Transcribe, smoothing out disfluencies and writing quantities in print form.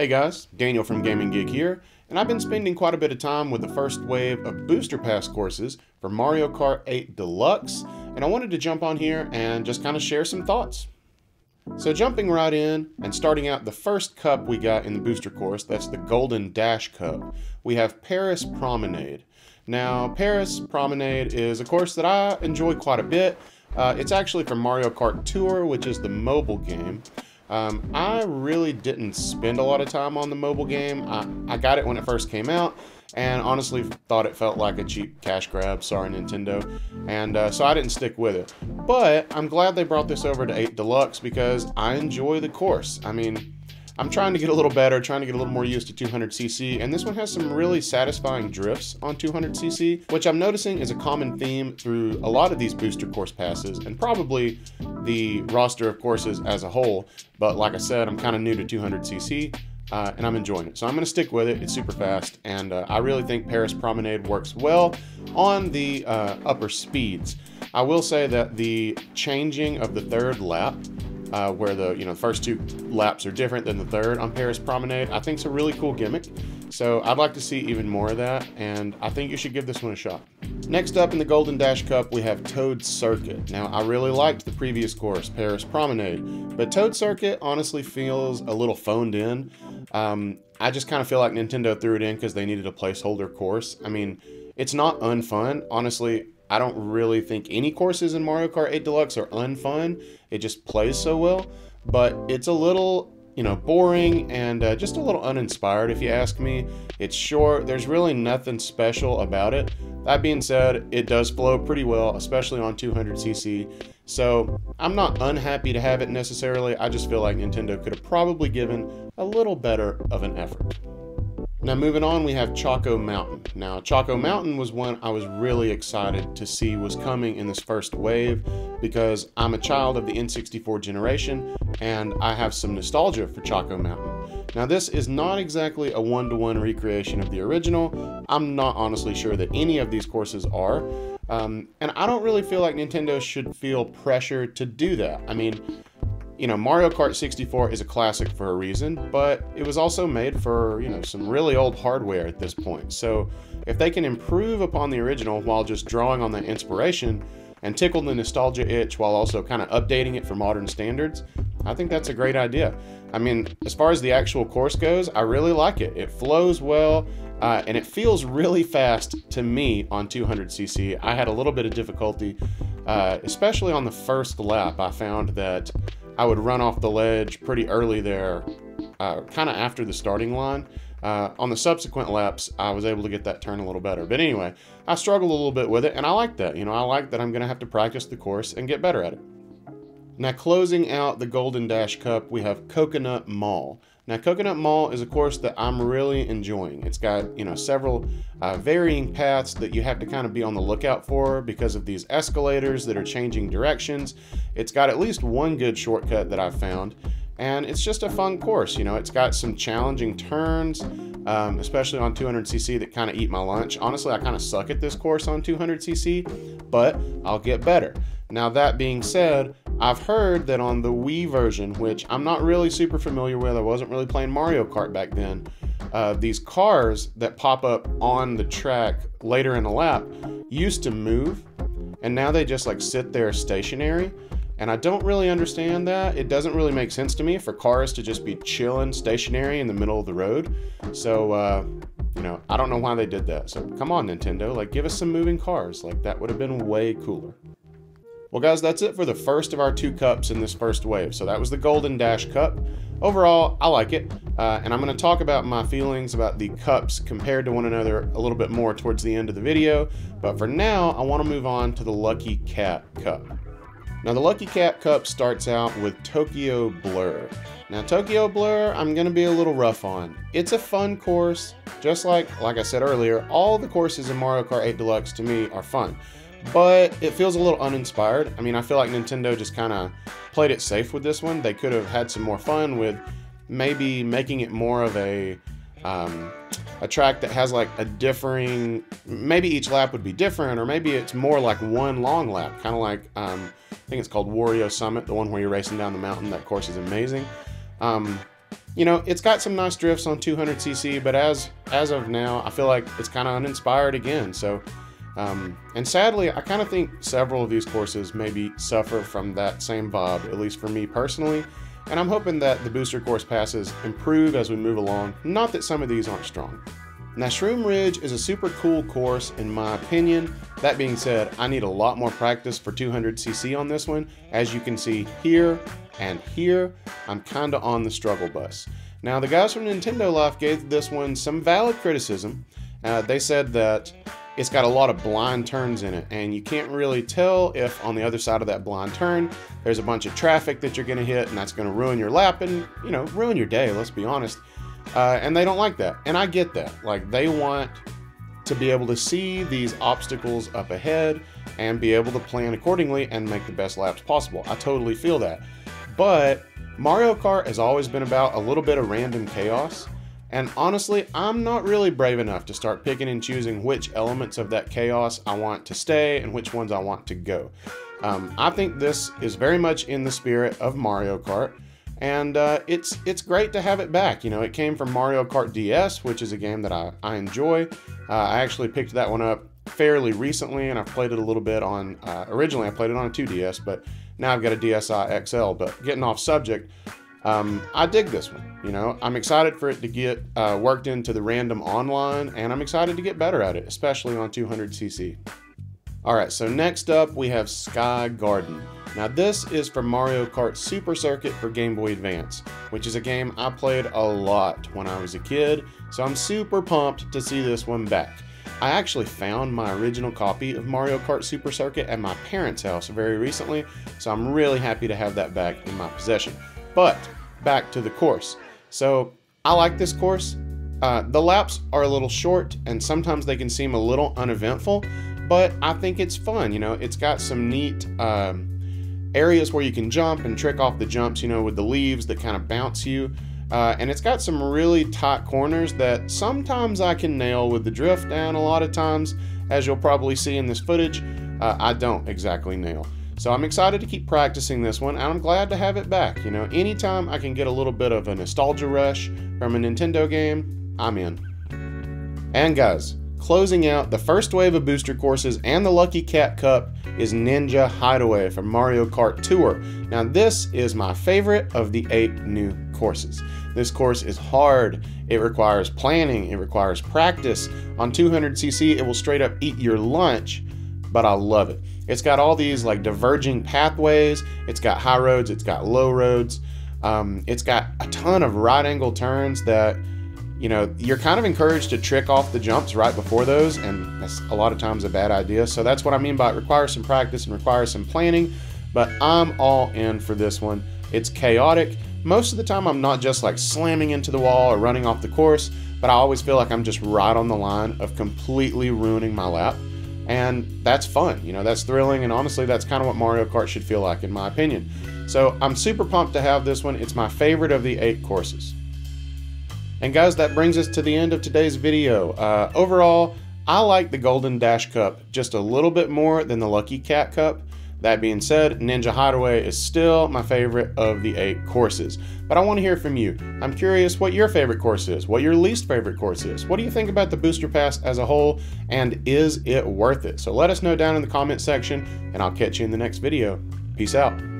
Hey guys, Daniel from Gaming Geek here, and I've been spending quite a bit of time with the first wave of booster pass courses for Mario Kart 8 Deluxe, and I wanted to jump on here and just kind of share some thoughts. So jumping right in and starting out, the first cup we got in the booster course, that's the Golden Dash Cup, we have Paris Promenade. Now, Paris Promenade is a course that I enjoy quite a bit. It's actually from Mario Kart Tour, which is the mobile game. I really didn't spend a lot of time on the mobile game. I got it when it first came out, and honestly thought it felt like a cheap cash grab, sorry Nintendo, and so I didn't stick with it. But I'm glad they brought this over to 8 Deluxe because I enjoy the course. I mean, I'm trying to get a little better, trying to get a little more used to 200cc, and this one has some really satisfying drifts on 200cc, which I'm noticing is a common theme through a lot of these booster course passes, and probably the roster of courses as a whole. But like I said, I'm kind of new to 200cc, and I'm enjoying it. So I'm going to stick with it. It's super fast, and I really think Paris Promenade works well on the upper speeds. I will say that the changing of the third lap, where the first two laps are different than the third on Paris Promenade, I think it's a really cool gimmick. So I'd like to see even more of that, and I think you should give this one a shot. Next up in the Golden Dash Cup, we have Toad Circuit. Now, I really liked the previous course, Paris Promenade, but Toad Circuit honestly feels a little phoned in. I just kind of feel like Nintendo threw it in because they needed a placeholder course. I mean, it's not unfun. Honestly, I don't really think any courses in Mario Kart 8 Deluxe are unfun. It just plays so well, but it's a little, boring and just a little uninspired if you ask me. It's short, there's really nothing special about it. That being said, it does flow pretty well, especially on 200cc. So I'm not unhappy to have it necessarily. I just feel like Nintendo could have probably given a little better of an effort. Now moving on, we have Choco Mountain. Now Choco Mountain was one I was really excited to see was coming in this first wave because I'm a child of the N64 generation and I have some nostalgia for Choco Mountain. Now this is not exactly a one-to-one recreation of the original. I'm not honestly sure that any of these courses are. And I don't really feel like Nintendo should feel pressure to do that. I mean, Mario Kart 64 is a classic for a reason, but it was also made for, some really old hardware at this point. So if they can improve upon the original while just drawing on that inspiration and tickle the nostalgia itch while also kind of updating it for modern standards, I think that's a great idea. I mean, as far as the actual course goes, I really like it. It flows well, and it feels really fast to me on 200cc. I had a little bit of difficulty, especially on the first lap. I found that I would run off the ledge pretty early there, kind of after the starting line. On the subsequent laps, I was able to get that turn a little better. But anyway, I struggled a little bit with it, and I like that. I like that I'm going to have to practice the course and get better at it. Now, closing out the Golden Dash Cup, we have Coconut Mall. Now, Coconut Mall is a course that I'm really enjoying. It's got, several varying paths that you have to kind of be on the lookout for because of these escalators that are changing directions. It's got at least one good shortcut that I've found, and it's just a fun course. It's got some challenging turns, especially on 200cc that kind of eat my lunch. Honestly, I kind of suck at this course on 200cc, but I'll get better. Now, that being said, I've heard that on the Wii version, which I'm not really super familiar with, I wasn't really playing Mario Kart back then, these cars that pop up on the track later in the lap used to move, and now they just sit there stationary. And I don't really understand that. It doesn't really make sense to me for cars to just be chilling stationary in the middle of the road. So, I don't know why they did that. So come on, Nintendo, give us some moving cars. That would have been way cooler. Well, guys, that's it for the first of our two cups in this first wave. So that was the Golden Dash Cup. Overall, I like it, and I'm going to talk about my feelings about the cups compared to one another a little bit more towards the end of the video. But for now, I want to move on to the Lucky Cat Cup. Now, the Lucky Cat Cup starts out with Tokyo Blur. Now, Tokyo Blur, I'm going to be a little rough on. It's a fun course, just like I said earlier, all the courses in Mario Kart 8 Deluxe to me are fun. But it feels a little uninspired. I mean, I feel like Nintendo just kind of played it safe with this one. They could have had some more fun with maybe making it more of a track that has a differing, maybe each lap would be different, or maybe it's more like one long lap, kind of like, I think it's called Wario Summit, the one where you're racing down the mountain. That course is amazing. you know, it's got some nice drifts on 200cc, but as of now, I feel like it's kind of uninspired again. So, and sadly, I kind of think several of these courses maybe suffer from that same vibe, at least for me personally. And I'm hoping that the booster course passes improve as we move along, not that some of these aren't strong. Now, Shroom Ridge is a super cool course in my opinion. That being said, I need a lot more practice for 200cc on this one. As you can see here and here, I'm kind of on the struggle bus. Now, the guys from Nintendo Life gave this one some valid criticism. They said that it's got a lot of blind turns in it, and you can't really tell if on the other side of that blind turn there's a bunch of traffic that you're going to hit, and that's going to ruin your lap and, you know, ruin your day, let's be honest. And they don't like that, and I get that. Like, they want to be able to see these obstacles up ahead and be able to plan accordingly and make the best laps possible. I totally feel that. But Mario Kart has always been about a little bit of random chaos. And honestly, I'm not really brave enough to start picking and choosing which elements of that chaos I want to stay and which ones I want to go. I think this is very much in the spirit of Mario Kart, and it's great to have it back. You know, it came from Mario Kart DS, which is a game that I enjoy. I actually picked that one up fairly recently, and I've played it a little bit on, originally I played it on a 2DS, but now I've got a DSi XL. But getting off subject, I dig this one. You know, I'm excited for it to get worked into the random online, and I'm excited to get better at it, especially on 200cc. Alright, so next up we have Sky Garden. Now this is for Mario Kart Super Circuit for Game Boy Advance, which is a game I played a lot when I was a kid, so I'm super pumped to see this one back. I actually found my original copy of Mario Kart Super Circuit at my parents' house very recently, so I'm really happy to have that back in my possession. But back to the course. So I like this course. The laps are a little short and sometimes they can seem a little uneventful, but I think it's fun. You know, it's got some neat areas where you can jump and trick off the jumps, you know, with the leaves that kind of bounce you. And it's got some really tight corners that sometimes I can nail with the drift, and a lot of times, as you'll probably see in this footage, I don't exactly nail. So I'm excited to keep practicing this one, and I'm glad to have it back. You know, anytime I can get a little bit of a nostalgia rush from a Nintendo game, I'm in. And guys, closing out the first wave of booster courses and the Lucky Cat Cup is Ninja Hideaway from Mario Kart Tour. Now this is my favorite of the 8 new courses. This course is hard. It requires planning. It requires practice. On 200cc, it will straight up eat your lunch, but I love it. It's got all these like diverging pathways. It's got high roads. It's got low roads. It's got a ton of right angle turns that, you know, you're kind of encouraged to trick off the jumps right before those, and that's a lot of times a bad idea. So that's what I mean by it requires some practice and requires some planning, but I'm all in for this one. It's chaotic. Most of the time I'm not just like slamming into the wall or running off the course, but I always feel like I'm just right on the line of completely ruining my lap. And that's fun, you know, that's thrilling, and honestly that's kind of what Mario Kart should feel like in my opinion. So I'm super pumped to have this one. It's my favorite of the 8 courses. And guys, that brings us to the end of today's video. Overall, I like the Golden Dash Cup just a little bit more than the Lucky Cat Cup. That being said, Ninja Hideaway is still my favorite of the 8 courses. But I want to hear from you. I'm curious what your favorite course is, what your least favorite course is. What do you think about the Booster Pass as a whole, and is it worth it? So let us know down in the comment section, and I'll catch you in the next video. Peace out.